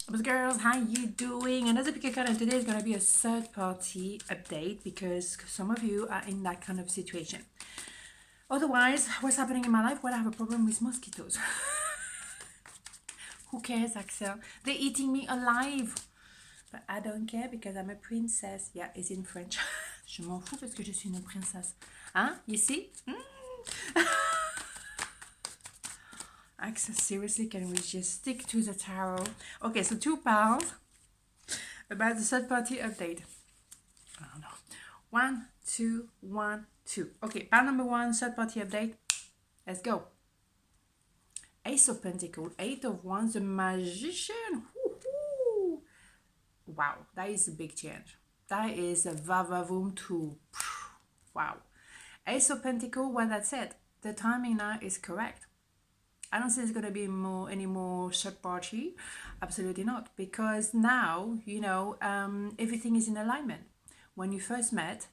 But girls, how you doing? Another pick a card, and today is going to be a third party update because some of you are in that kind of situation. Otherwise, what's happening in my life? Well, I have a problem with mosquitoes. Who cares, Axelle? They're eating me alive. But I don't care because I'm a princess. Yeah, it's in French. Je m'en fous parce que je suis une princesse. Hein? You see? Axelle, seriously, can we just stick to the tarot? Okay, so 2 piles about the third party update. I don't know. 1, 2, 1, 2. Okay, pile number 1, third party update. Let's go. Ace of Pentacles, 8 of Wands, the Magician. Woo-hoo. Wow, that is a big change. That is a va-va-voom to wow. Ace of Pentacles, well, that's it. The timing now is correct. I don't think it's going to be any more third party. Absolutely not. Because now, everything is in alignment. When you first met,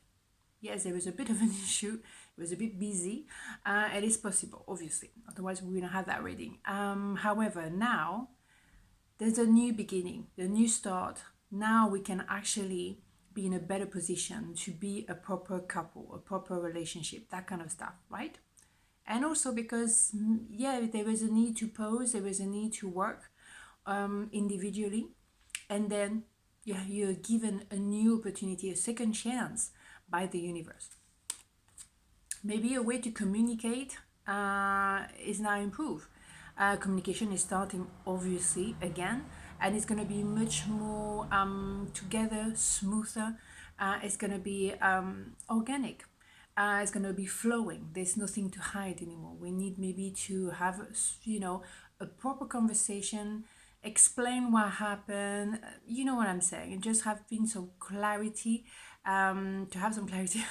yes, there was a bit of an issue. It was a bit busy. It is possible, obviously. Otherwise, we wouldn't have that reading. However, now, there's a new beginning, a new start. Now we can actually be in a better position to be a proper couple, a proper relationship, that kind of stuff, right? And also because, there was a need to pause, there was a need to work individually. And then you're given a new opportunity, a second chance by the universe. Maybe a way to communicate is now improved. Communication is starting, obviously, again, and it's going to be much more together, smoother. It's going to be organic. It's going to be flowing. There's nothing to hide anymore. We need maybe to have, a proper conversation, explain what happened. You know what I'm saying? And just have been some clarity, to have some clarity.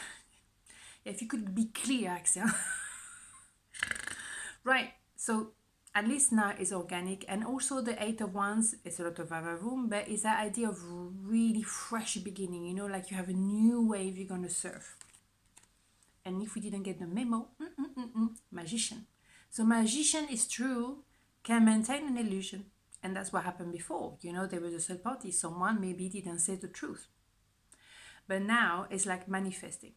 If you could be clear, Axelle. Right. So at least now it's organic, and also the 8 of Wands is a lot of room, but it's that idea of really fresh beginning. Like you have a new wave you're gonna surf. And if we didn't get the memo, Magician. So Magician is true, can maintain an illusion. And that's what happened before. There was a third party. Someone maybe didn't say the truth. But now it's like manifesting.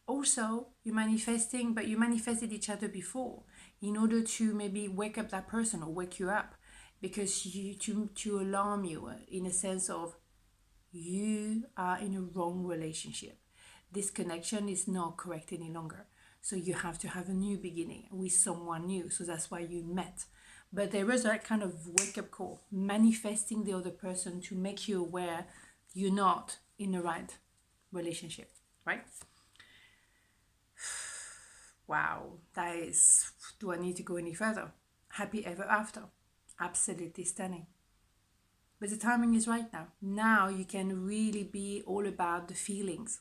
Also, you're manifesting, but you manifested each other before in order to maybe wake up that person or wake you up, because to alarm you in a sense of you are in a wrong relationship. This connection is not correct any longer. So you have to have a new beginning with someone new. So that's why you met. But there was that kind of wake-up call, manifesting the other person to make you aware you're not in the right relationship, right? Wow, that is, do I need to go any further? Happy ever after. Absolutely stunning. But the timing is right now. Now you can really be all about the feelings.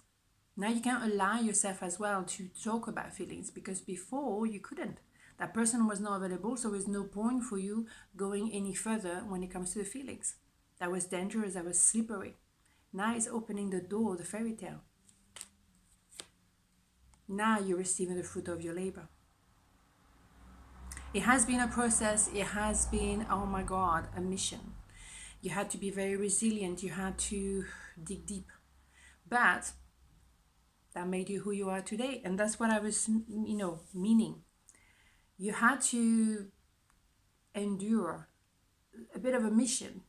Now you can allow yourself as well to talk about feelings, because before you couldn't. That person was not available, so there's no point for you going any further when it comes to the feelings. That was dangerous, that was slippery. Now it's opening the door, the fairy tale. Now you're receiving the fruit of your labor. It has been a process. It has been, oh my God, a mission. You had to be very resilient. You had to dig deep. But that made you who you are today. And that's what I was, meaning. You had to endure a bit of a mission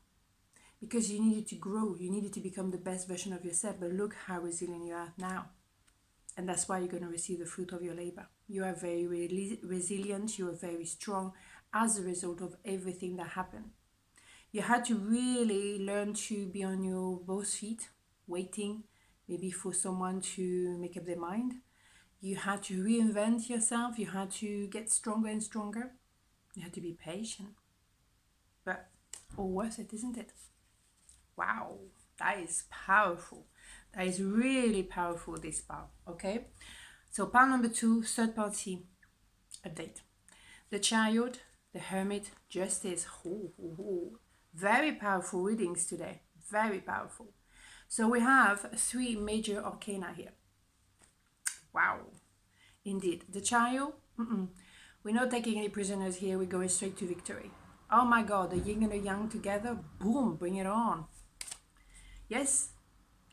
because you needed to grow. You needed to become the best version of yourself. But look how resilient you are now. And that's why you're going to receive the fruit of your labor. You are very resilient. You are very strong as a result of everything that happened. You had to really learn to be on your both feet, waiting maybe for someone to make up their mind. You had to reinvent yourself. You had to get stronger and stronger. You had to be patient. But all worth it, isn't it? Wow, that is powerful. That is really powerful, this pile, okay? So pile number 2, third party update. The Chariot, the Hermit, Justice. Very powerful readings today. Very powerful. So we have 3 major arcana here. Wow. Indeed. The Chariot, we're not taking any prisoners here. We're going straight to victory. Oh my God, the yin and the yang together, boom, bring it on. Yes,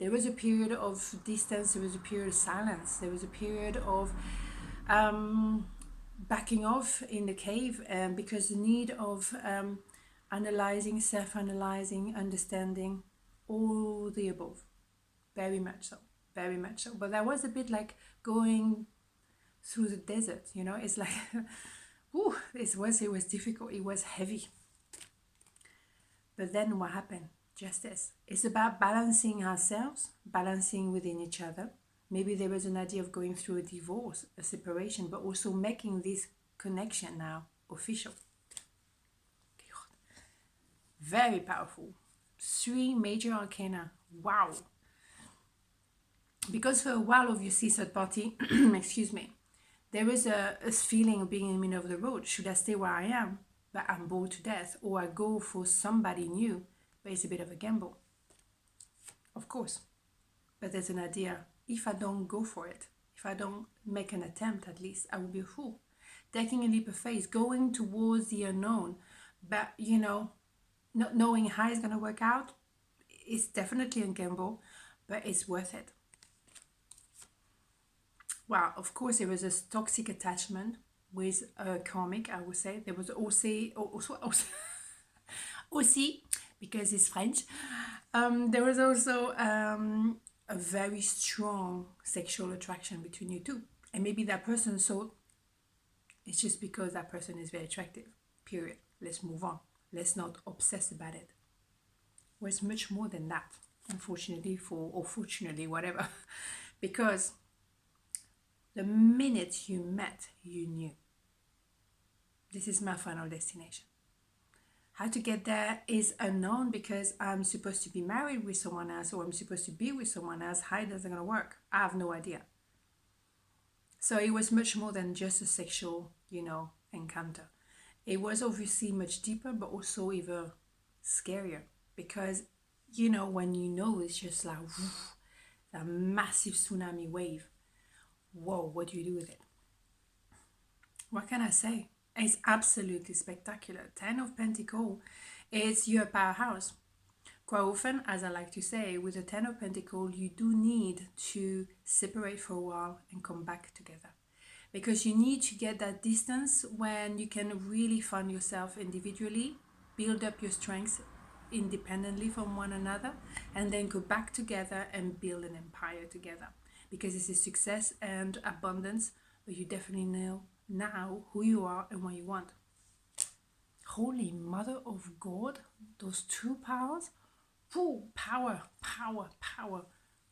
there was a period of distance, there was a period of silence, there was a period of backing off in the cave, because the need of analyzing, self-analyzing, understanding, all the above. Very much so, very much so. But that was a bit like going through the desert, you know. It's like, ooh, it was difficult, it was heavy. But then what happened? Just this. It's about balancing ourselves, balancing within each other. Maybe there was an idea of going through a divorce, a separation, but also making this connection now official. Very powerful. 3 major arcana. Wow. Because for a while, obviously, third party, excuse me, there is a feeling of being in the middle of the road. Should I stay where I am, but I'm bored to death, or I go for somebody new, but it's a bit of a gamble? Of course. But there's an idea, if I don't go for it, if I don't make an attempt at least, I will be a fool. Taking a leap of faith, going towards the unknown, but you know, not knowing how it's going to work out, it's definitely a gamble, but it's worth it. Well, of course, there was a toxic attachment with a karmic, I would say. There was aussi, because it's French. There was also a very strong sexual attraction between you two. And maybe that person, so it's just because that person is very attractive, period. Let's move on. Let's not obsess about it. Well, it's much more than that, unfortunately, or fortunately, whatever. Because the minute you met, you knew. This is my final destination. How to get there is unknown, because I'm supposed to be married with someone else, or I'm supposed to be with someone else. How is it going to work? I have no idea. So it was much more than just a sexual, encounter. It was obviously much deeper, but also even scarier, because, when it's just like woof, a massive tsunami wave. Whoa, what do you do with it? What can I say? It's absolutely spectacular. 10 of Pentacles is your powerhouse. Quite often, as I like to say, with the 10 of Pentacles, you do need to separate for a while and come back together. Because you need to get that distance when you can really find yourself individually, build up your strengths independently from one another, and then go back together and build an empire together. Because this is success and abundance, but you definitely know now who you are and what you want. Holy Mother of God, those 2 powers. Ooh, power.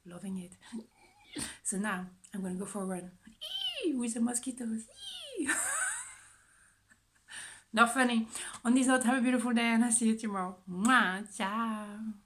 Loving it. So now I'm going to go for a run. With the mosquitoes. Not funny. On this note, have a beautiful day, and I'll see you tomorrow. Mwah, ciao.